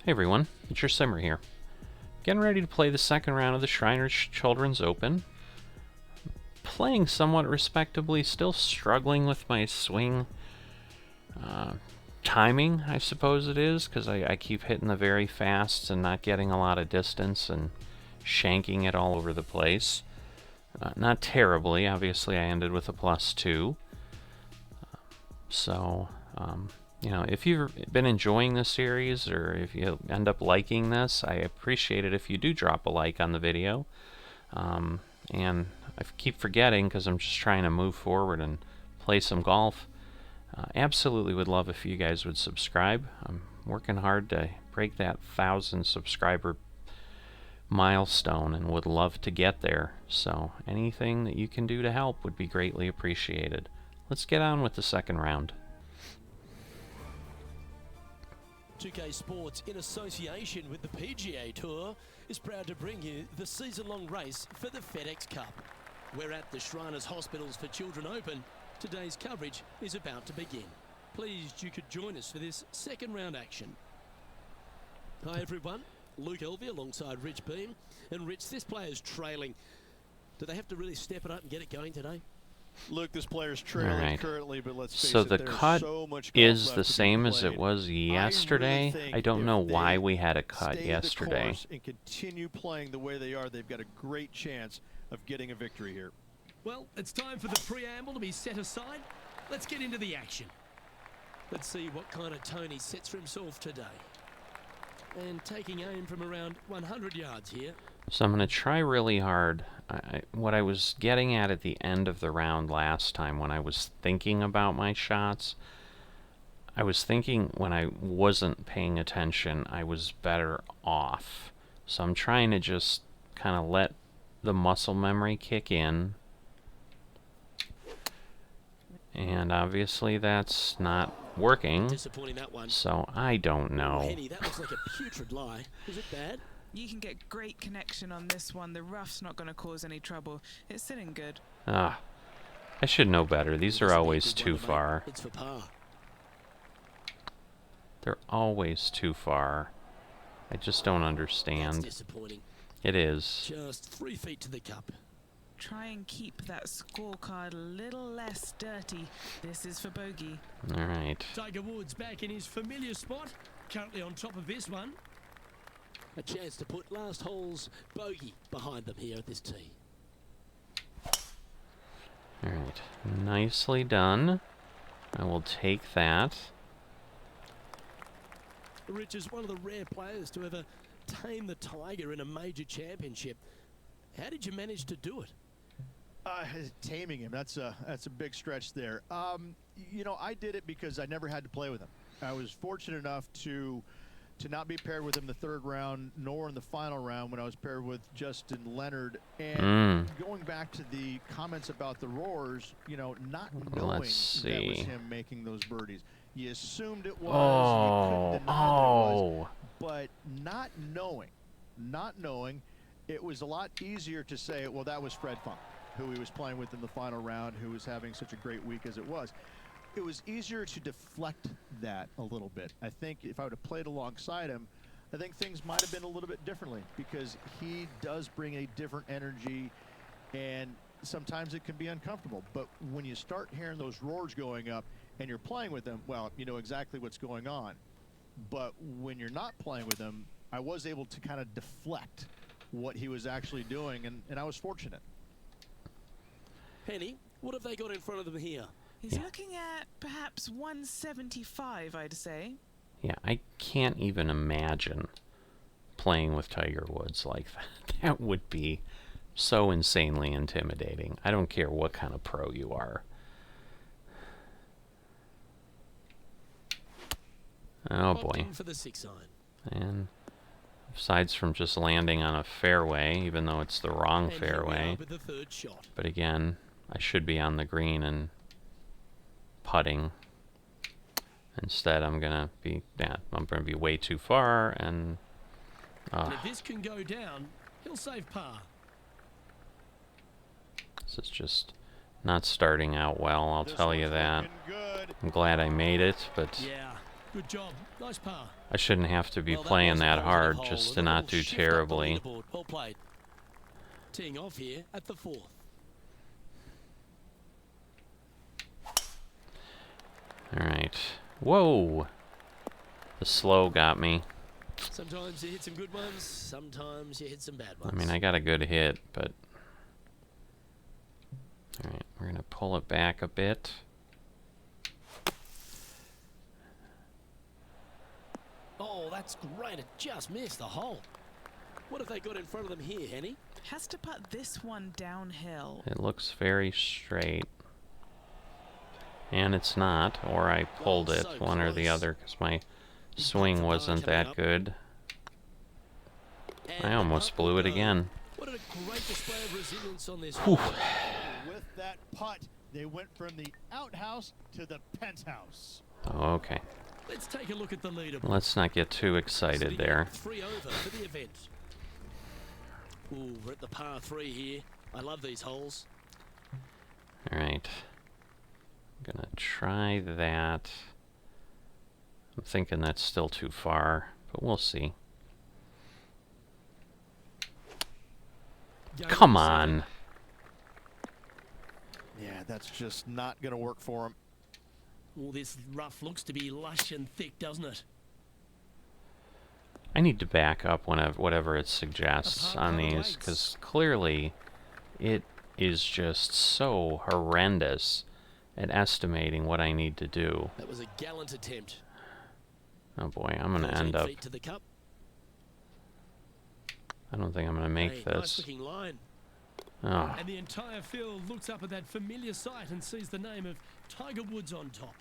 Hey everyone, it's your Simmer here. Getting ready to play the second round of the Shriners Children's Open. Playing somewhat respectably, still struggling with my swing timing, I suppose it is, because I keep hitting the very fasts and not getting a lot of distance and shanking it all over the place. Not terribly, obviously I ended with a +2. You know, if you've been enjoying this series, or if you end up liking this, I appreciate it if you do drop a like on the video. And I keep forgetting because I'm just trying to move forward and play some golf. Absolutely would love if you guys would subscribe. I'm working hard to break that 1,000 subscriber milestone and would love to get there. So anything that you can do to help would be greatly appreciated. Let's get on with the second round. 2K Sports, in association with the PGA Tour, is proud to bring you the season-long race for the FedEx Cup. We're at the Shriners Hospitals for Children Open. Today's coverage is about to begin. Pleased you could join us for this second round action. Hi everyone, Luke Elvey alongside Rich Beam. And Rich, this player's trailing. Do they have to really step it up and get it going today? Luke, this player's trailing currently, but let's face so it, the there's cut so much is golf the left to be same as it played. was yesterday. really I don't if know they why we had a cut stay the yesterday. course and continue playing the way they are, they've got a great chance of getting a victory here. Well, it's time for the preamble to be set aside. Let's get into the action. Let's see what kind of tone he sets for himself today. And taking aim from around 100 yards here. So I'm going to try really hard. What I was getting at the end of the round last time when I was thinking about my shots, I was thinking when I wasn't paying attention, I was better off. So I'm trying to just kind of let the muscle memory kick in. And obviously that's not working. Disappointing, that one. So I don't know. Henny, that looks like a putrid lie. Is it bad? You can get great connection on this one. The rough's not going to cause any trouble. It's sitting good. I should know better. These are always too far. It's for par. They're always too far. I just don't That's understand. disappointing. It is. Just 3 feet to the cup. Try and keep that scorecard a little less dirty. This is for bogey. All right. Tiger Woods back in his familiar spot. Currently on top of this one. A chance to put last hole's bogey behind them here at this tee. All right. Nicely done. I will take that. Rich is one of the rare players to ever tame the Tiger in a major championship. How did you manage to do it? Taming him, that's a big stretch there. You know, I did it because I never had to play with him. I was fortunate enough to not be paired with him the third round, nor in the final round when I was paired with Justin Leonard. And going back to the comments about the roars, you know, not knowing that was him making those birdies. You assumed it was, you couldn't deny that it was, but not knowing, it was a lot easier to say, well, that was Fred Funk, who he was playing with in the final round, who was having such a great week as it was. It was easier to deflect that a little bit. I think if I would have played alongside him, I think things might have been a little bit differently, because he does bring a different energy, and sometimes it can be uncomfortable. But when you start hearing those roars going up and you're playing with them, well, you know exactly what's going on. But when you're not playing with him, I was able to kind of deflect what he was actually doing, and I was fortunate. Henny, what have they got in front of them here? He's looking at perhaps 175, I'd say. Yeah, I can't even imagine playing with Tiger Woods like that. That would be so insanely intimidating. I don't care what kind of pro you are. Oh boy. For the 6 iron. And aside from just landing on a fairway, even though it's the wrong fairway. With the third shot. But again, I should be on the green and putting. Instead, I'm gonna be way too far, and if this can go down, he'll save par. This is just not starting out well, I'll tell you that. I'm glad I made it, but Yeah, Good job. Nice par. I shouldn't have to be Well, playing was a that positive hard hole, just a to not little do shift up the terribly. leaderboard. Well played. Teeing off here at the 4th. Alright. Whoa! The slow got me. Sometimes you hit some good ones, sometimes you hit some bad ones. I mean, I got a good hit, but... Alright, we're going to pull it back a bit. Oh, that's great. It just missed the hole. What have they got in front of them here, Henny? Has to put this one downhill. It looks very straight. And it's not, or I pulled it, so one or the close. other, because my swing wasn't that good. And I the almost putt will blew it go. again. What a great display of resilience on this Whew. hole. With that putt, they went from the outhouse to the penthouse. Oh, okay. Let's take a look at the leaderboard. Let's not get too excited Sitting there. at 3 over for the event. Ooh, we're at the par 3 here. I love these holes. Alright. I'm gonna try that. I'm thinking that's still too far, but we'll see. Going Come to the on! Yeah, that's just not going to work for him. Well, this rough looks to be lush and thick, doesn't it? I need to back up whatever it suggests Apart on from the these, legs. because clearly it is just so horrendous at estimating what I need to do. That was a gallant attempt. Oh boy, I'm gonna 13 end up... feet to the cup. I don't think I'm gonna make Hey, this. nice looking line. Oh, And the entire field looks up at that familiar sight and sees the name of Tiger Woods on top.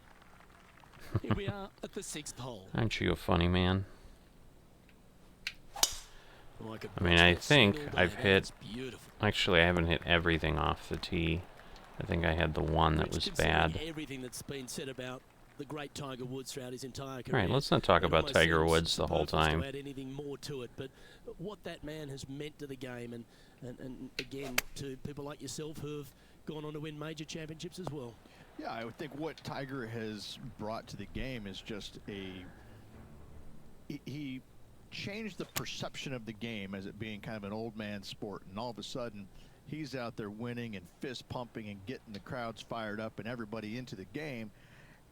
Here we are at the 6th hole. aren't you a funny man? Oh, could I mean, watch I that think swing all I've day. hit... That's beautiful. Actually, I haven't hit everything off the tee. I think I had the one that Which, was considering bad. everything that's been said about the great Tiger Woods throughout his entire career. Alright, let's not talk it about almost Tiger seems Woods the whole superfluous time. To add anything more to it, but what that man has meant to the game, and again to people like yourself who have gone on to win major championships as well. Yeah, I would think what Tiger has brought to the game is just he changed the perception of the game as it being kind of an old man sport, and all of a sudden he's out there winning and fist pumping and getting the crowds fired up and everybody into the game.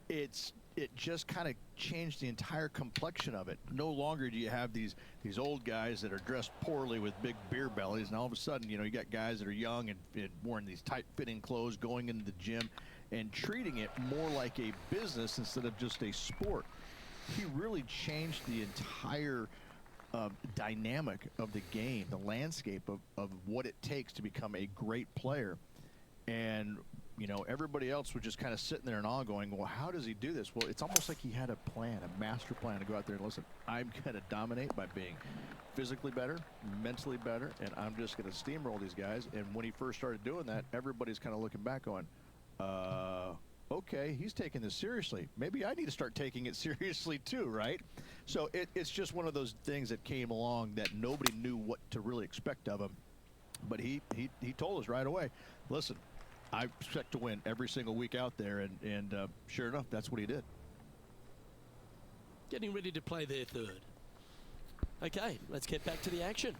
It just kind of changed the entire complexion of it. No longer do you have these old guys that are dressed poorly with big beer bellies, and all of a sudden, you know, you got guys that are young and wearing these tight-fitting clothes, going into the gym and treating it more like a business instead of just a sport. He really changed the entire dynamic of the game, the landscape of what it takes to become a great player. And you know, everybody else was just kind of sitting there in awe going, well, how does he do this? Well, it's almost like he had a plan, a master plan to go out there and listen, I'm going to dominate by being physically better, mentally better, and I'm just going to steamroll these guys. And when he first started doing that, everybody's kind of looking back going, okay, he's taking this seriously. Maybe I need to start taking it seriously too, right? So it's just one of those things that came along that nobody knew what to really expect of him. But he told us right away, listen, I expect to win every single week out there, and sure enough, that's what he did. Getting ready to play their 3rd. Okay, let's get back to the action.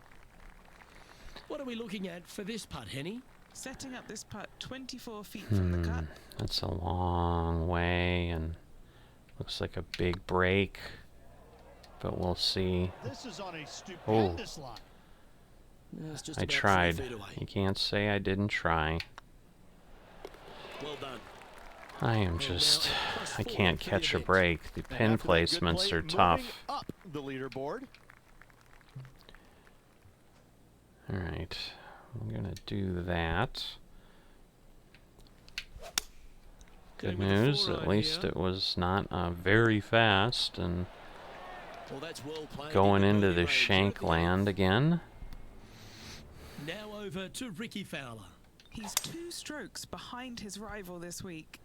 What are we looking at for this putt, Henny? Setting up this putt 24 feet from the cut. That's a long way, and looks like a big break, but we'll see. This is on a stupendous line. It's just I about 3 tried. feet away. You can't say I didn't try. Well done. I am now just... a plus I 4 can't for the catch a event. break. The And pin after that good placements play, are tough. moving up the leaderboard. Alright, I'm gonna do that. Good Going with the news, 4 at iron least here. it was not very fast, and Well, that's well played going in into birdie the range. shank At the land again. Now over to Ricky Fowler. He's 2 strokes behind his rival this week.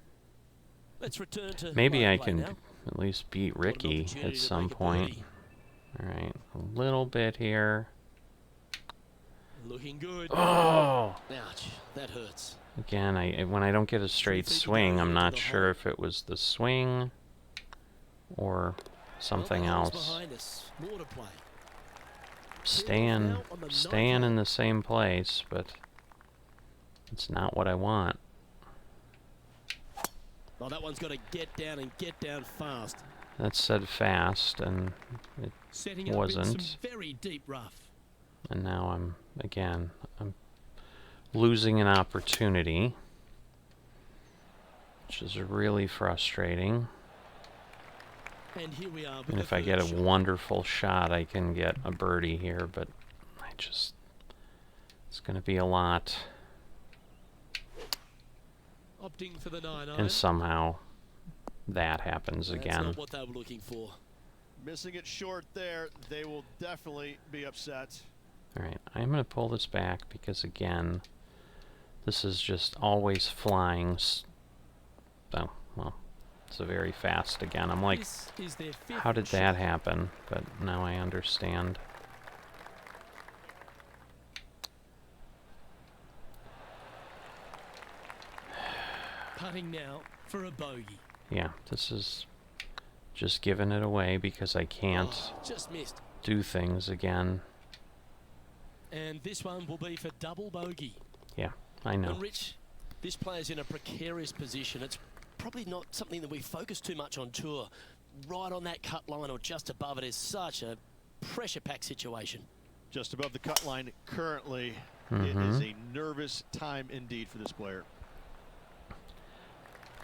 Let's return to Maybe line I play can now. at least beat What an Ricky opportunity at to some make a point. birdie. Alright, a little bit here. Looking good. Oh! Ouch, that hurts. Again, when I don't get a straight feet to swing, go I'm into not the sure hole. if it was the swing or something Well, the hole's else. behind us. More to play. Staying in the same place, but it's not what I want. Well, that one's got to get down and get down fast. That said fast, and it Setting up wasn't. in some very deep rough. And now I'm losing an opportunity, which is really frustrating. And here we are with And the if I third get a shot. wonderful shot, I can get a birdie here, but it's going to be a lot. Opting for the 9-iron. And somehow that happens That's again. not what they were looking for. Missing it short there, they will definitely be upset. Alright, I'm going to pull this back because, again, this is just always flying. Oh, well, it's a very fast again. I'm like, This is their fifth how did shot. that happen? But now I understand. Putting now for a bogey. Yeah, this is just giving it away because I can't Oh, just missed. do things again. And this one will be for double bogey. Yeah, I know. And Rich, this player's in a precarious position. It's probably not something that we focus too much on tour. Right on that cut line or just above it is such a pressure-packed situation. Just above the cut line currently. It is a nervous time indeed for this player.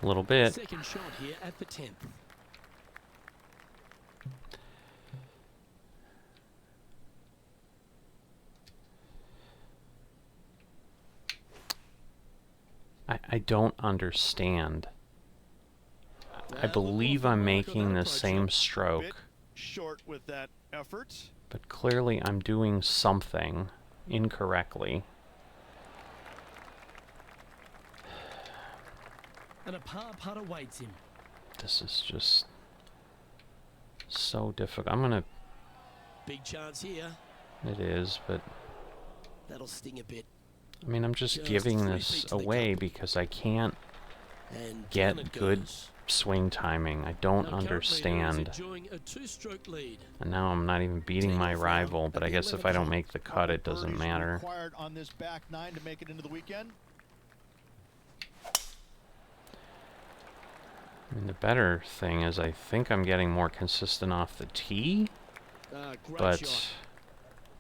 A little bit. Second shot here at the 10th. I don't understand. I Well, believe look I'm off the mark on making that the approach same shot. stroke, Bit short with that effort. but clearly I'm doing something incorrectly. And a par putt awaits him. This is just so difficult. I'm gonna... Big chance here. It is, but... That'll sting a bit. I mean, I'm just Just giving 3 this feet to the away cup. because I can't And get down it good goes. swing timing. I don't Now, current leader is understand. enjoying a 2-stroke lead. And now I'm not even beating Taking my off now rival, at but I the guess if 11th I don't hole. make the cut, it doesn't Birdies matter. required on this back 9 to make it into the weekend. I mean, the better thing is I think I'm getting more consistent off the tee, Great but shot.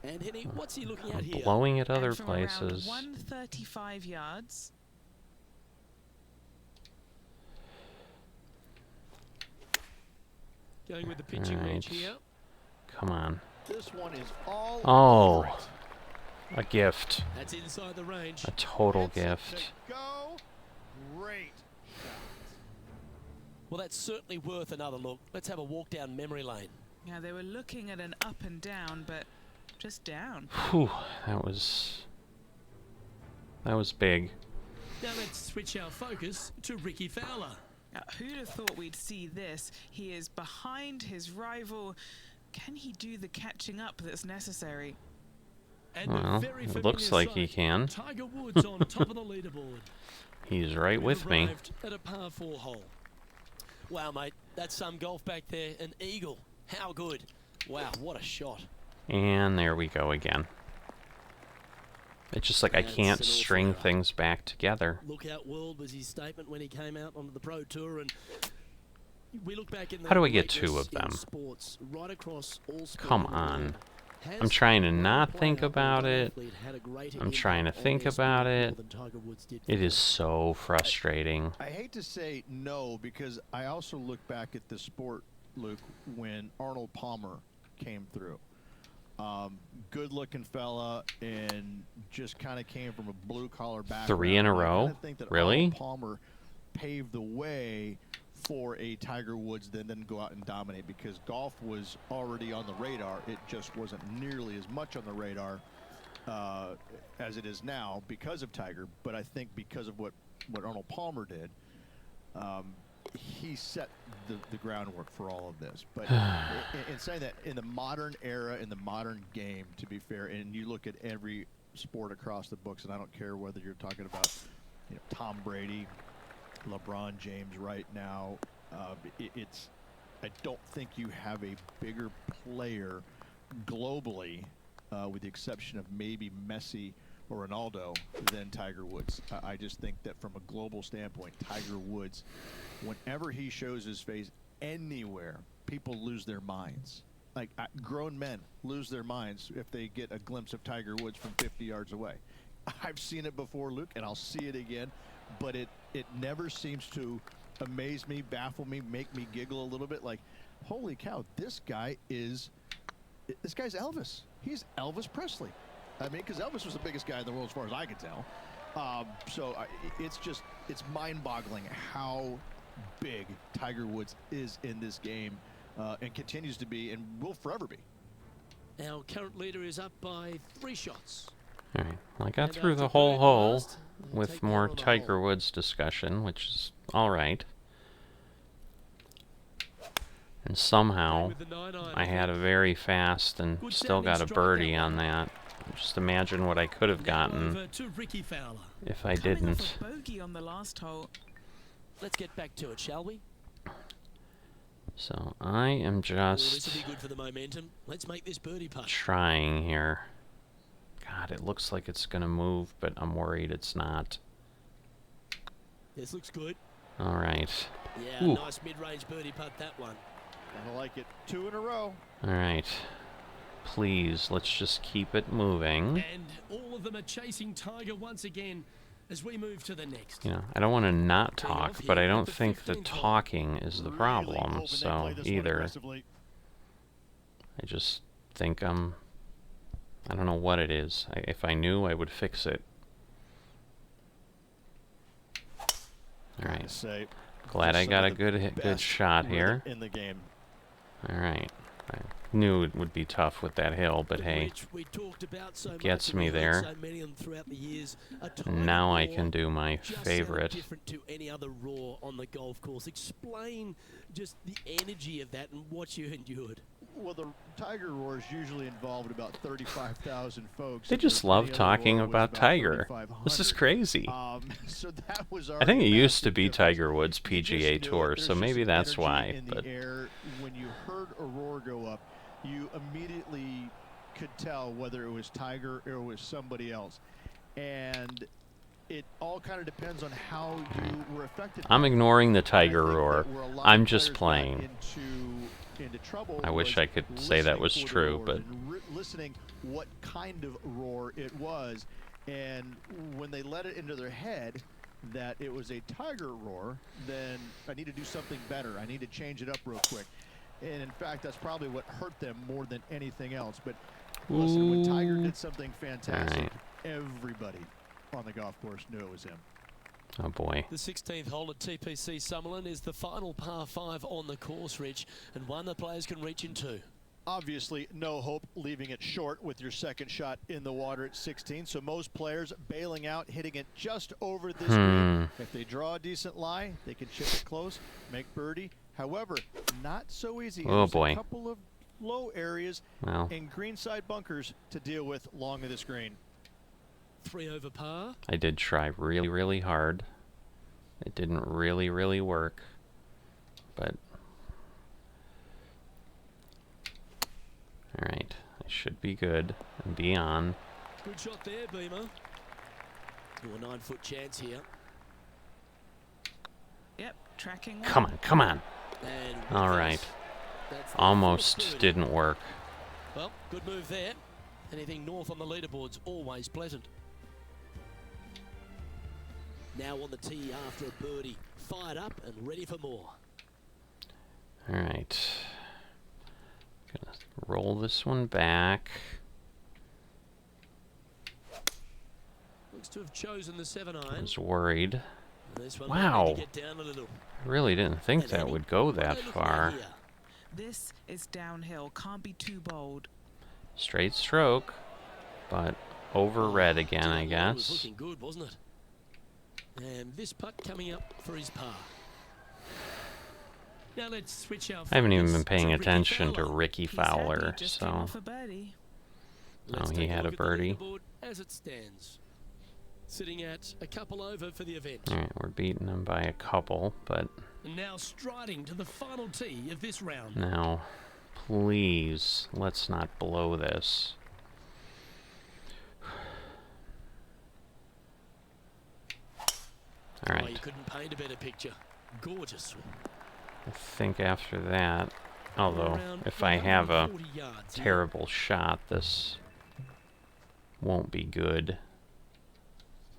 And Henny, what's he looking at I'm here? blowing at other And from around places. 135 yards. Going with the pitching range Alright. here. Come on. This one is all Oh, over it. a gift. That's inside the range. A total Gets it gift. to go. Great. Well, that's certainly worth another look. Let's have a walk down memory lane. Yeah, they were looking at an up and down, but just down. Whew, that was big. Now let's switch our focus to Ricky Fowler. Now, who'd have thought we'd see this? He is behind his rival. Can he do the catching up that's necessary? And Well, a very it looks familiar like he sight. can. Tiger Woods on top of the leaderboard. He's right We've with me. arrived at a par 4 hole. Wow, mate, that's some golf back there. An eagle. How good. Wow, what a shot. And there we go again. It's just like I That's can't an awful string error. things back together. Lookout world was his statement when he came out onto the Pro Tour, and we look back in the How do I get two greatness of them? in sports, right across all sport Come in the on. world. Has I'm trying to one not player think or about one it. athlete had a greater I'm trying to impact on think their sport about more it. than Tiger Woods did It for is them? so frustrating. I hate to say no because I also look back at the sport, Luke, when Arnold Palmer came through. Good-looking fella and just kind of came from a blue-collar background. 3 in a And I row? kinda think that Really? Arnold Palmer paved the way for a Tiger Woods that then go out and dominate because golf was already on the radar. It just wasn't nearly as much on the radar as it is now because of Tiger. But I think because of what Arnold Palmer did, he set the groundwork for all of this. But in saying that, in the modern era, in the modern game, to be fair, and you look at every sport across the books, and I don't care whether you're talking about Tom Brady, LeBron James right now, it's I don't think you have a bigger player globally, with the exception of maybe Messi or Ronaldo, than Tiger Woods. I just think that from a global standpoint, Tiger Woods, whenever he shows his face anywhere, people lose their minds. Like, grown men lose their minds if they get a glimpse of Tiger Woods from 50 yards away. I've seen it before, Luke, and I'll see it again, but it never seems to amaze me, baffle me, make me giggle a little bit. Like, holy cow, this guy's Elvis. He's Elvis Presley. I mean, because Elvis was the biggest guy in the world as far as I can tell. It's mind-boggling how big Tiger Woods is in this game, and continues to be, and will forever be. Our current leader is up by 3 shots. All right. Well, I got And through the after whole birdie hole last, we'll with take more that on the Tiger hole. Woods discussion, which is all right. And somehow With the 9-iron. I had a very fast and Good still got a sounding strike, birdie that on one. that. Just imagine what I could have Now gotten over to Ricky Fowler. if I Coming didn't. off a bogey on the last hole. Let's get back to it, shall we? So I am This will just be good for the momentum. Let's make this birdie putt. trying here. God, it looks like it's going to move, but I'm worried it's not. This looks good. All right. Yeah, Ooh. nice mid-range birdie putt, that one. I like it. 2 in a row. All right. Please, let's just keep it moving. And all of them are chasing Tiger once again as we move to the next. You know, I don't want to not Taking talk, off but here I at don't the think the 15th hole. talking is the Really problem. hoping they So play this one either aggressively. I just think I don't know what it is. If I knew, I would fix it. All right. Say, Glad just I some got a of the good best shot here. rhythm in the game. All right. I knew it would be tough with that hill, but hey, Which we talked about so gets much, and me we've heard there. So many of them throughout the years. A Tiger now I roar can do my just sounded favorite. different to any other roar on the golf course. Explain just the energy of that and what you endured. Well, the Tiger Roar is usually involved about 35,000 folks. They just love talking about Tiger. This is crazy. So that was I think it already used to massive be difference. Tiger Woods You just knew PGA it. Tour, There's so just maybe an that's energy why. in the But air. When you heard a roar go up, you immediately could tell whether it was Tiger or it was somebody else. And it all kind of depends on how you were affected. I'm ignoring the Tiger I think roar. that where a lot I'm of just players got playing. into trouble. I wish was I could say that was listening for the true, roars but and listening what kind of roar it was, and when they let it into their head that it was a Tiger roar, then I need to do something better. I need to change it up real quick. And in fact, that's probably what hurt them more than anything else. But listen, when Tiger did something fantastic, Alright. everybody on the golf course knew it was him. oh boy. The 16th hole at TPC Summerlin is the final par 5 on the course, Rich, and one that players can reach into. Obviously, no hope leaving it short with your second shot in the water at 16. So most players bailing out, hitting it just over this green. If they draw a decent lie, they can chip it close, make birdie. However, not so easy. Oh, There's boy. a couple of low areas Well, and greenside bunkers to deal with along of this green. 3 over par. I did try really, really hard. It didn't really, really work. But all right, I should be good and be on. Good shot there, Beamer. Oh, a 9-foot chance here. Yep, tracking well. Come on, come on. And with All that, right. that's the Almost fourth birdie. didn't work. Well, good move there. Anything north on the leaderboard's always pleasant. Now on the tee after a birdie. Fired up and ready for more. All right. Gonna roll this one back. Looks to have chosen the 7 I iron. was worried. This one Wow. might need to get down a little. I really didn't think And that Andy, would go what are that they looking at far. here? This is downhill. Can't be too bold. Straight stroke, but over red again, I It was guess. looking good, wasn't it? And this putt coming up for his par. Now let's switch our I haven't even focus been paying to Ricky attention to Fowler. Ricky He's happy, Fowler, just came so off a birdie. Let's he take had a look at the birdie. leaderboard as it stands. Sitting at a couple over for the event. all right, we're beating him by a couple, but And now striding to the final tee of this round. Now, please, let's not blow this. All Oh, right. you couldn't paint a better picture. Gorgeous. I think after that, although Around if I have a 140 yards here. terrible shot, this won't be good.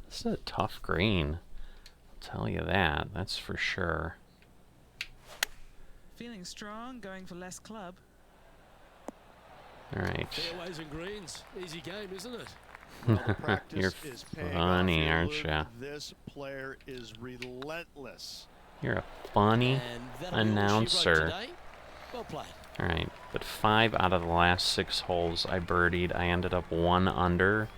This is a tough green. I'll tell you that. That's for sure. Feeling strong, going for less club. All right. Fairways and greens. Easy game, isn't it? Well, the practice You're is paying funny, off here, aren't Luke. ya? This player is relentless. You're a funny And that'll be all she wrote announcer. today. Well played. All right, but 5 out of the last 6 holes I birdied. I ended up 1 under.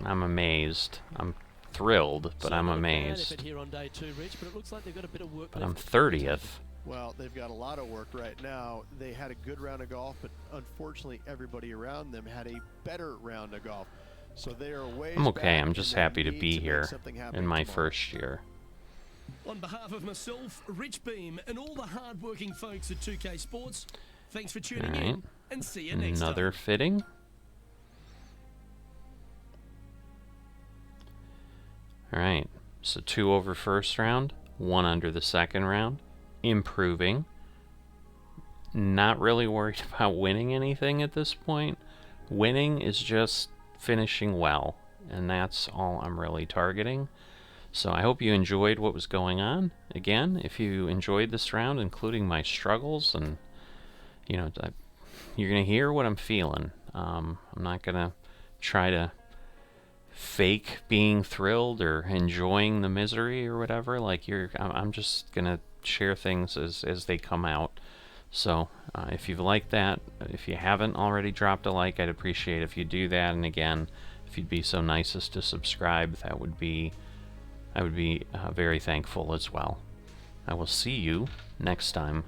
I'm amazed. I'm thrilled, but So I'm not a bad amazed. effort here on day 2, Rich, but it looks like they've got a bit of work But I'm left. 30th. Well, they've got a lot of work right now. They had a good round of golf, but unfortunately everybody around them had a better round of golf. So they are way I'm okay. back, I'm just and they happy to need be make here something happen in my tomorrow. first year. On behalf of myself, Rich Beam, and all the hard-working folks at 2K Sports, thanks for tuning All right. in, and see you next Another time. fitting. All right. So 2 over first round, 1 under the second round. Improving. Not really worried about winning anything at this point. Winning is just finishing well, and that's all I'm really targeting. So I hope you enjoyed what was going on. Again, if you enjoyed this round, including my struggles, and you know, you're gonna hear what I'm feeling. I'm not gonna try to fake being thrilled or enjoying the misery or whatever. Like I'm just gonna share things as they come out. So if you've liked that, if you haven't already dropped a like, I'd appreciate if you do that. And again, if you'd be so nice as to subscribe, I would be very thankful as well. I will see you next time.